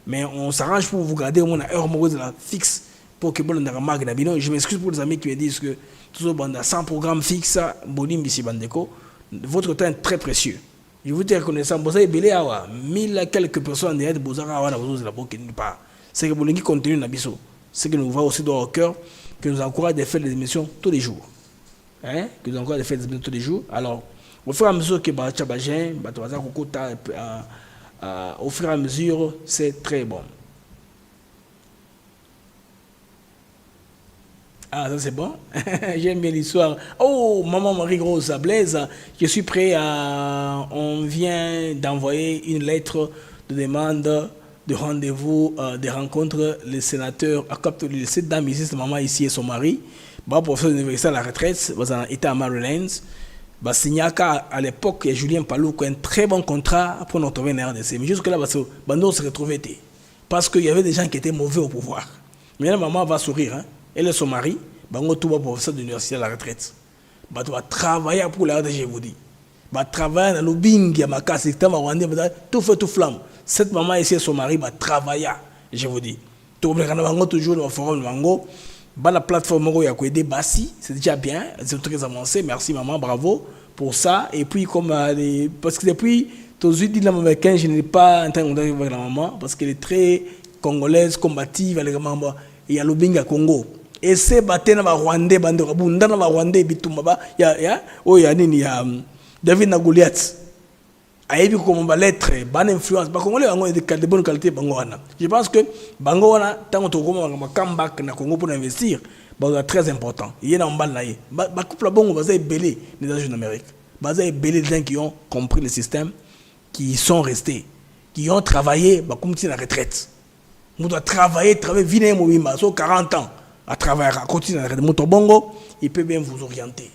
Speaker 1: Mais on s'arrange pour vous garder au moins une heure de la fixe pour que vous ayez un marque d'habino. Je m'excuse pour les amis qui me disent que tout le monde a 100 programmes fixes, votre temps est très précieux. Je vous dis reconnaissant, vous avez belé à 1000 quelques personnes derrière vous avez à la boque nulle part. C'est que vous voulez continuer dans biso. C'est que nous va aussi dans au cœur que nous encourage de faire des émissions tous les jours. Hein? Que nous encourage de faire des émissions tous les jours. Alors, au fur et à mesure que au fur et à mesure, c'est très bon. Ah, ça c'est bon. J'aime bien l'histoire. Oh, maman Marie-Rose Blaise, je suis prêt à... On vient d'envoyer une lettre de demande de rendez-vous, de rencontre. Le sénateur a capté cette dame ici, cette maman ici et son mari. Professeur de l'université à la retraite, il était à Maryland. Signaka, à l'époque, Julien Palou a un très bon contrat pour nous trouver une RDC. Mais jusque-là, Bando se retrouvait. Parce qu'il y avait des gens qui étaient mauvais au pouvoir. Mais la maman va sourire. Hein. Elle et son mari, Bango Touba, professeur de l'université à la retraite. Va travailler pour la RDC, je vous dis. Va travailler dans le bing, à ma casse, tout feu, tout flamme. Cette maman ici et son mari va travailler, je vous dis. Toujours dans le forum de Bango. La plateforme Bassi, c'est déjà bien, c'est très avancé. Merci maman, bravo pour ça. Et puis comme parce que depuis tous dit la américaine, je n'ai pas entendu avec la maman parce qu'elle est très congolaise, combative avec la maman. Il y a le Binga Congo. Et c'est batté dans le Rwandais, dans le Rwandais, il y a David Nagoliath. Il y a comme lettre, bonne influence. Congolais ont de bonne qualité. Je pense que Bangoana, tant que tu as comeback na Congo pour investir, c'est très important. Il y a un bal là. Couple bon, va belé les États-Unis d'Amérique. Va belé les gens qui ont compris le système, qui sont restés, qui ont travaillé, comme si la retraite. On doit travailler, vivre mobile, 40 ans à travailler, à continuer à retraite. Mon bongo, il peut bien vous orienter.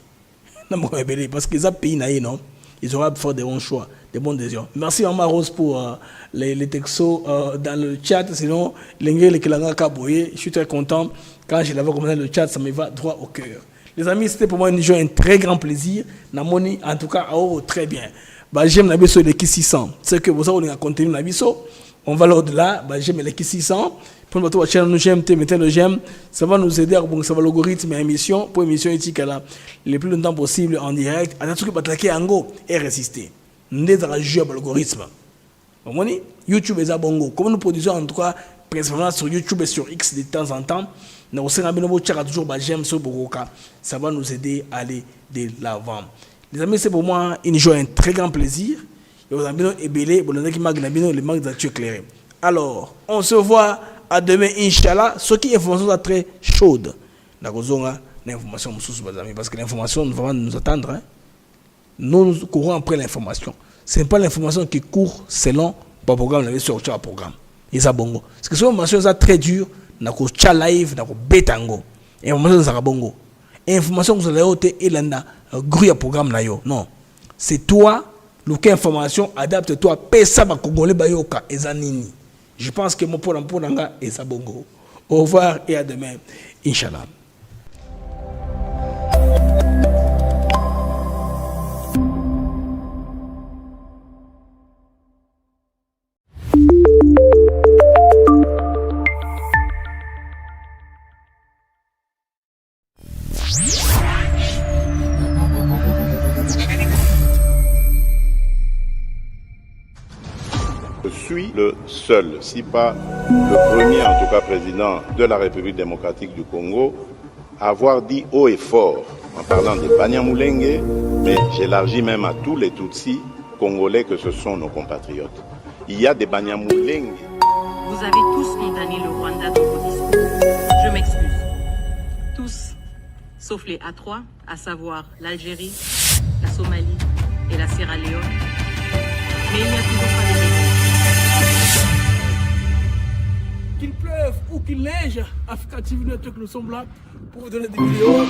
Speaker 1: Parce que les pays naïfs, non, ils auront fait des bons choix. Des bonnes décisions. Merci Maman Rose pour les textos dans le chat. Sinon, je suis très content. Quand je l'avais commencé le chat, ça me va droit au cœur. Les amis, c'était pour moi un très grand plaisir. Namoni, en tout cas, très bien. J'aime la biso de l'équipe 600. C'est que vous avez continué la biso. On va l'au-delà. J'aime l'équipe 600. Pour notre chaîne, nous j'aime, mettez le j'aime. Ça va nous aider à ça va l'algorithme et émission. Pour émission éthique, le plus longtemps possible en direct. À tout ce qui et résister. Nous devons jouer à l'algorithme. YouTube est à bongo. Comme nous produisons en tout cas, principalement sur YouTube et sur X de temps en temps, nous avons toujours j'aime sur Bogoka. Ça va nous aider à aller de l'avant. Les amis, c'est pour moi une joie, un très grand plaisir. Et aux amis, et belé, bon, les marques d'actu éclairées. Alors, on se voit à demain, Inch'Allah. Ce qui est information est très chaude. D'accord, l'information, parce que l'information va nous attendre. Hein. Nous courons après l'information. Ce n'est pas l'information qui court selon le programme, la sur le programme. Et ça bongo. Parce que cette information est très dure. Nako cha live, nako betango. Information ça bongo. Information que vous avez ôté et l'anda grue programme na yo. Non. C'est toi, l'aucune information adapte-toi. Pesa ba congolais bayoka ezanini. Je pense que mon pour nanga et ça bongo. Au revoir et à demain, Inch'Allah.
Speaker 10: Je suis le seul, si pas le premier en tout cas président de la République démocratique du Congo, à avoir dit haut et fort, en parlant de Banyamulenge, mais j'élargis même à tous les Tutsis congolais que ce sont nos compatriotes. Il y a des Banyamulenge.
Speaker 11: Vous avez tous condamné le Rwanda dans vos discours. Je m'excuse. Tous, sauf les A3, à savoir l'Algérie, la Somalie et la Sierra Leone. Mais il n'y a toujours pas de réponse.
Speaker 1: Qu'il pleuve ou qu'il neige, Africa TV Network, nous sommes là pour vous donner des vidéos.